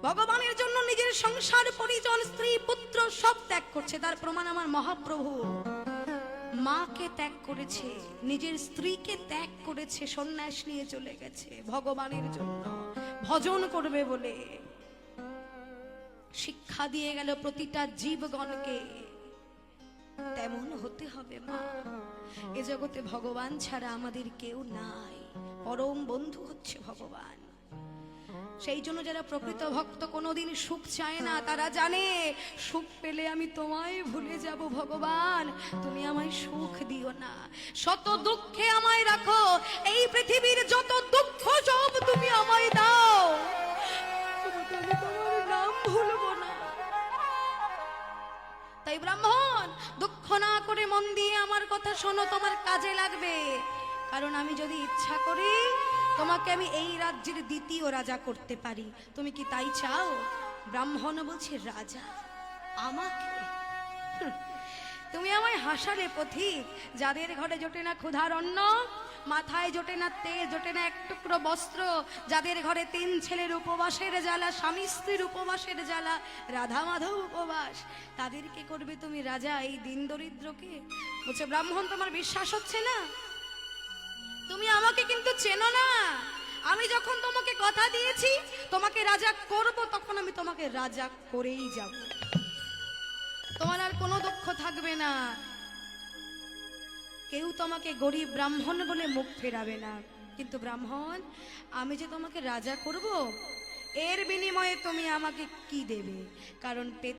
ভগবানের জন্য নিজের সংসার পরিজন স্ত্রী পুত্র সব ত্যাগ করছে। তার প্রমাণ আমার মহাপ্রভু মাকে ত্যাগ করেছে, নিজের স্ত্রীকে ত্যাগ করেছে, সন্ন্যাস নিয়ে চলে গেছে ভগবানের জন্য, ভজন করবে বলে। শিক্ষা দিয়ে গেল প্রতিটা জীবগণকে তেমন হতে হবে মা। এ জগতে ভগবান ছাড়া আমাদের কেউ নাই, পরম বন্ধু হচ্ছে ভগবান। সেই জন্য যারা প্রকৃত ভক্ত কোনোদিন সুখ চায় না, তারা জানে সুখ পেলে আমি তোমায় ভুলে যাব ভগবান, তুমি আমায় সুখ দিও না, শত দুঃখে আমায় রাখো, এই পৃথিবীর যত দুঃখ সব তুমি আমায় দাও, আমি তোমার নাম ভুলবো না। তাই ব্রাহ্মণ, দুঃখ না করে মন দিয়ে আমার কথা শোনো, তোমার কাজে লাগবে। কারণ আমি যদি ইচ্ছা করি তোমাকে আমি এই রাজ্যের দ্বিতীয় রাজা করতে পারি। তুমি কি তাই চাও? ব্রাহ্মণ বলছে, রাজা আমাকে? তুমি আমায় হাসালে পথিক। যাদের ঘরে জোটে না ক্ষুধার অন্ন, মাথায় জোটে না তেল, জোটে না এক টুকরো বস্ত্র, যাদের ঘরে 3 ছেলের উপবাসের জ্বালা, স্বামী স্ত্রীর উপবাসের জ্বালা, রাধা মাধব উপবাস, তাদেরকে করবে তুমি রাজা, এই দিন দরিদ্রকে? বলছে, ব্রাহ্মণ তোমার বিশ্বাস হচ্ছে না? তুমি আমাকে কিন্তু চেনো না। আমি যখন তোমাকে কথা দিয়েছি তোমাকে রাজা করব, তখন আমি তোমাকে রাজা করেই যাব, তোমার আর কোনো দুঃখ থাকবে না, কেউ তোমাকে গরিব ব্রাহ্মণ বলে মুখ ফেরাবে না। কিন্তু ব্রাহ্মণ, আমি যে তোমাকে রাজা করব, এর বিনিময়ে তুমি আমাকে কি দেবে? কারণ